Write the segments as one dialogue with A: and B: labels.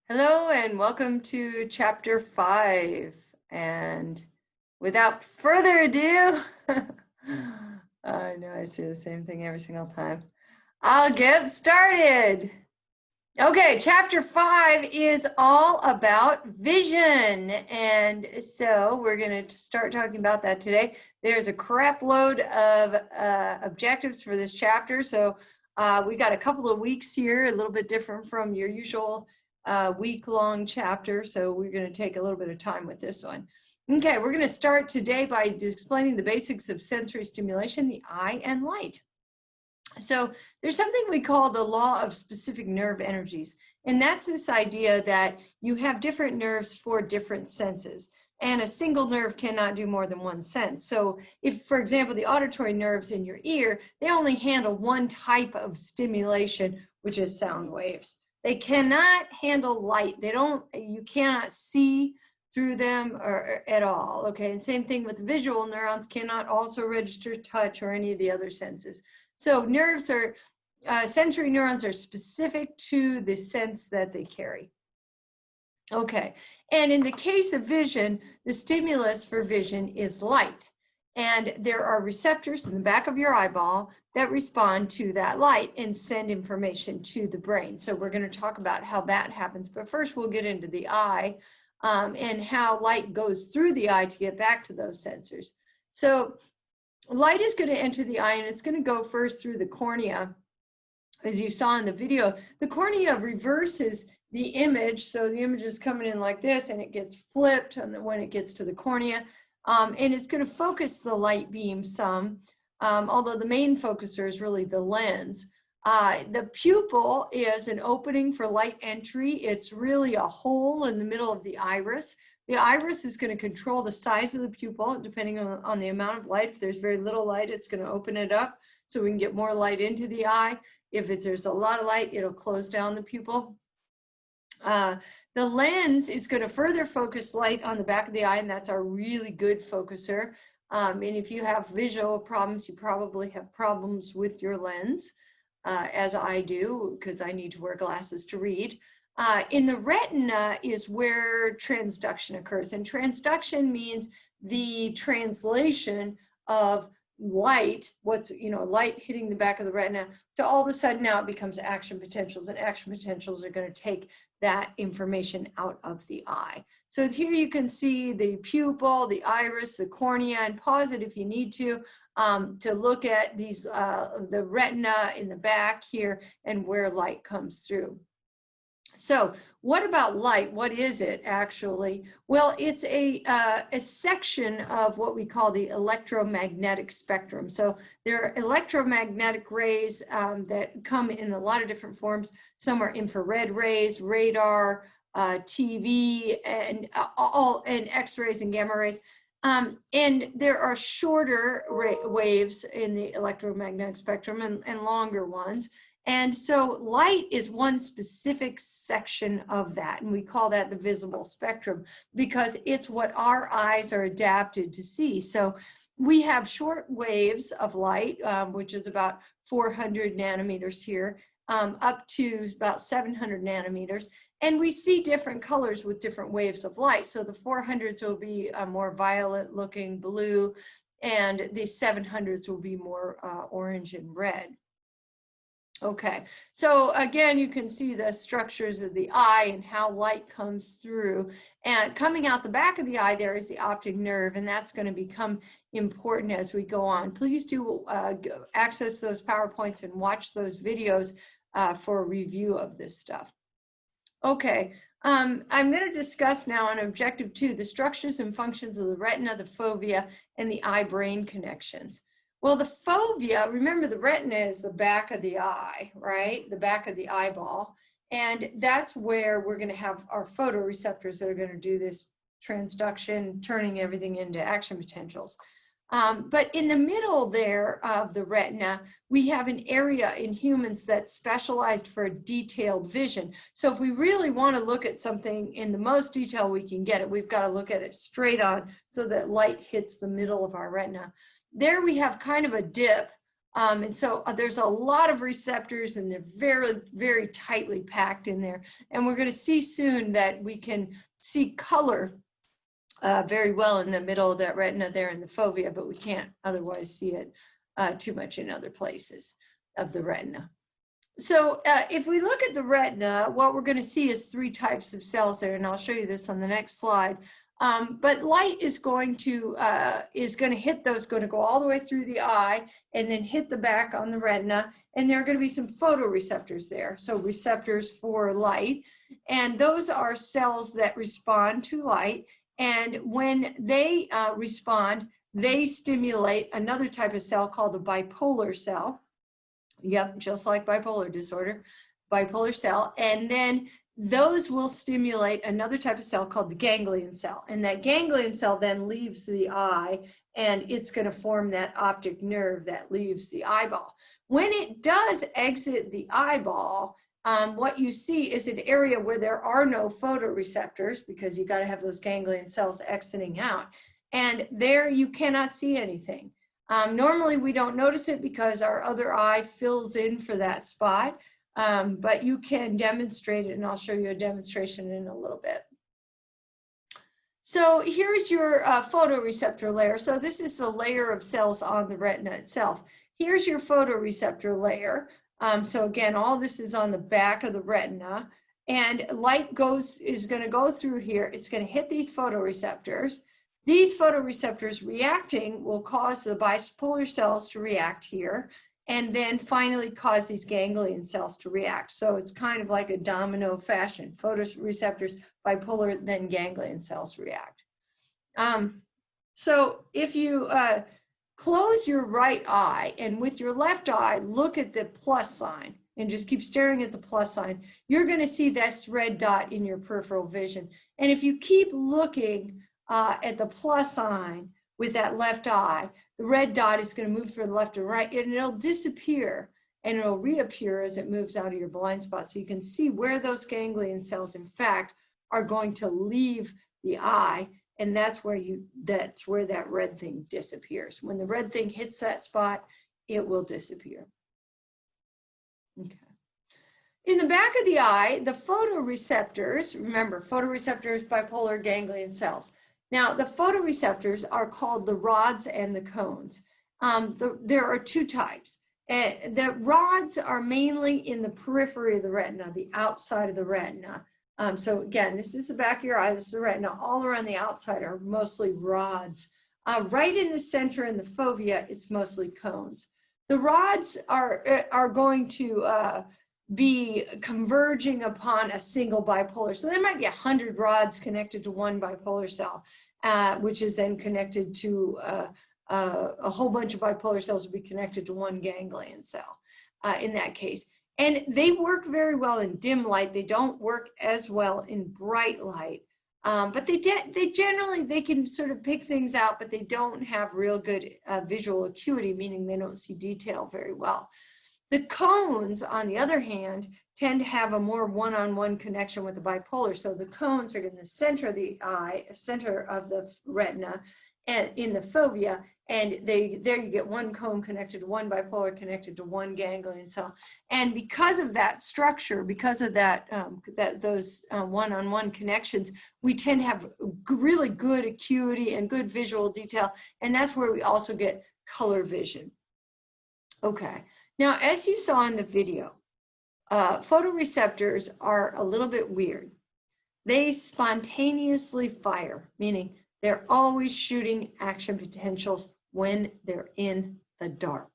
A: Hello and welcome to chapter 5. And without further ado, I know I say the same thing every single time. I'll get started. Okay, chapter 5 is all about vision. And so we're going to start talking about that today. There's a crap load of objectives for this chapter. So we got a couple of weeks here, a little bit different from your usual week-long chapter. So we're going to take a little bit of time with this one. Okay, we're going to start today by explaining the basics of sensory stimulation, the eye, and light. So there's something we call the law of specific nerve energies. And that's this idea that you have different nerves for different senses. And a single nerve cannot do more than one sense. So if, for example, the auditory nerves in your ear, they only handle one type of stimulation, which is sound waves. They cannot handle light. You cannot see through them or at all. Okay, and same thing with the visual neurons, cannot also register touch or any of the other senses. So nerves are, sensory neurons are specific to the sense that they carry. Okay, and in the case of vision, the stimulus for vision is light. And there are receptors in the back of your eyeball that respond to that light and send information to the brain. So we're going to talk about how that happens. But first, we'll get into the eye and how light goes through the eye to get back to those sensors. So light is going to enter the eye and it's going to go first through the cornea. As you saw in the video, the cornea reverses the image. So the image is coming in like this and it gets flipped when it gets to the cornea. And it's going to focus the light beam some, although the main focuser is really the lens. The pupil is an opening for light entry. It's really a hole in the middle of the iris. The iris is going to control the size of the pupil depending on the amount of light. If there's very little light, it's going to open it up so we can get more light into the eye. If there's a lot of light, it'll close down the pupil. The lens is going to further focus light on the back of the eye, and that's our really good focuser. And if you have visual problems, you probably have problems with your lens, as I do, because I need to wear glasses to read. In the retina is where transduction occurs, and transduction means the translation of light, light hitting the back of the retina, to all of a sudden now it becomes action potentials, and action potentials are going to take that information out of the eye. So here you can see the pupil, the iris, the cornea, and pause it if you need to look at these, the retina in the back here and where light comes through. So what about light? What is it actually? Well, it's a section of what we call the electromagnetic spectrum. So there are electromagnetic rays that come in a lot of different forms. Some are infrared rays, radar, TV, and X-rays and gamma rays. And there are shorter waves in the electromagnetic spectrum and longer ones. And so light is one specific section of that, and we call that the visible spectrum because it's what our eyes are adapted to see. So we have short waves of light, which is about 400 nanometers here, up to about 700 nanometers. And we see different colors with different waves of light. So the 400s will be more violet looking blue, and the 700s will be more orange and red. Okay, so again, you can see the structures of the eye and how light comes through. And coming out the back of the eye there is the optic nerve, and that's going to become important as we go on. Please do access those PowerPoints and watch those videos for a review of this stuff. Okay, I'm going to discuss now on Objective 2 the structures and functions of the retina, the fovea, and the eye-brain connections. Well, the fovea, remember the retina is the back of the eye, right? The back of the eyeball. And that's where we're going to have our photoreceptors that are going to do this transduction, turning everything into action potentials. But in the middle there of the retina, we have an area in humans that's specialized for detailed vision. So if we really want to look at something in the most detail we can get it, we've got to look at it straight on so that light hits the middle of our retina. There we have kind of a dip And so there's a lot of receptors and they're very, very tightly packed in there. And we're going to see soon that we can see color very well in the middle of that retina there in the fovea, but we can't otherwise see it too much in other places of the retina. So if we look at the retina, what we're going to see is 3 types of cells there, and I'll show you this on the next slide. But light is going to hit those, going to go all the way through the eye and then hit the back on the retina, and there are going to be some photoreceptors there, so receptors for light, and those are cells that respond to light, and when they respond, they stimulate another type of cell called a bipolar cell. Yep, just like bipolar disorder, bipolar cell. And then those will stimulate another type of cell called the ganglion cell. And that ganglion cell then leaves the eye, and it's going to form that optic nerve that leaves the eyeball. When it does exit the eyeball, what you see is an area where there are no photoreceptors, because you got to have those ganglion cells exiting out. And there you cannot see anything. Normally we don't notice it because our other eye fills in for that spot, but you can demonstrate it, and I'll show you a demonstration in a little bit. So here's your photoreceptor layer. So this is the layer of cells on the retina itself. Here's your photoreceptor layer. So again, all this is on the back of the retina, and light is going to go through here. It's going to hit these photoreceptors. These photoreceptors reacting will cause the bipolar cells to react here, and then finally cause these ganglion cells to react. So it's kind of like a domino fashion. Photoreceptors, bipolar, then ganglion cells react. So if you close your right eye and with your left eye look at the plus sign and just keep staring at the plus sign, you're going to see this red dot in your peripheral vision. And if you keep looking at the plus sign with that left eye, the red dot is going to move from left to right, and it'll disappear and it'll reappear as it moves out of your blind spot. So you can see where those ganglion cells, in fact, are going to leave the eye, and that's where that red thing disappears. When the red thing hits that spot, it will disappear. Okay. In the back of the eye, the photoreceptors, remember, photoreceptors, bipolar ganglion cells. Now, the photoreceptors are called the rods and the cones. There are 2 types. The rods are mainly in the periphery of the retina, the outside of the retina. So again, this is the back of your eye, this is the retina. All around the outside are mostly rods. Right in the center in the fovea, it's mostly cones. The rods are going to be converging upon a single bipolar. So there might be 100 rods connected to one bipolar cell, which is then connected to a whole bunch of bipolar cells will be connected to one ganglion cell in that case. And they work very well in dim light. They don't work as well in bright light. But they generally, they can sort of pick things out, but they don't have real good visual acuity, meaning they don't see detail very well. The cones, on the other hand, tend to have a more one-on-one connection with the bipolar. So the cones are in the center of the eye, center of the retina, and in the fovea, and there you get one cone connected to one bipolar, connected to one ganglion cell. And because of that structure, because of that, those one-on-one connections, we tend to have really good acuity and good visual detail, and that's where we also get color vision. Okay. Now, as you saw in the video, photoreceptors are a little bit weird. They spontaneously fire, meaning they're always shooting action potentials when they're in the dark,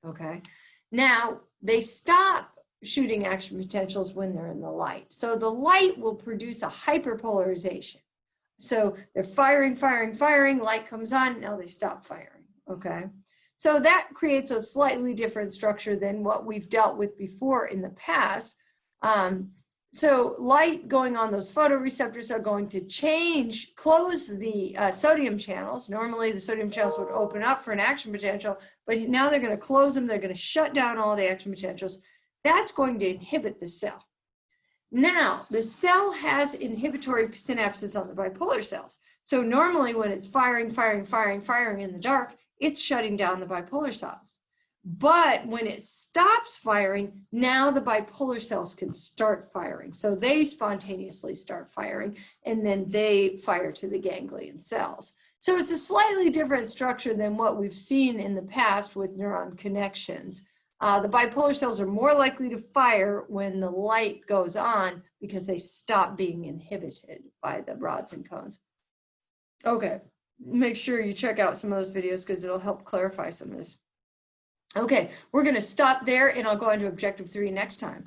A: okay? Now, they stop shooting action potentials when they're in the light. So the light will produce a hyperpolarization. So they're firing, firing, firing, light comes on, now they stop firing, okay? So that creates a slightly different structure than what we've dealt with before in the past. So light going on those photoreceptors are going to close the sodium channels. Normally the sodium channels would open up for an action potential, but now they're going to close them. They're going to shut down all the action potentials. That's going to inhibit the cell. Now, the cell has inhibitory synapses on the bipolar cells. So normally when it's firing, firing, firing, firing in the dark, it's shutting down the bipolar cells. But when it stops firing, now the bipolar cells can start firing. So they spontaneously start firing, and then they fire to the ganglion cells. So it's a slightly different structure than what we've seen in the past with neuron connections. The bipolar cells are more likely to fire when the light goes on because they stop being inhibited by the rods and cones. Okay, make sure you check out some of those videos because it'll help clarify some of this. Okay, we're going to stop there and I'll go on to objective 3 next time.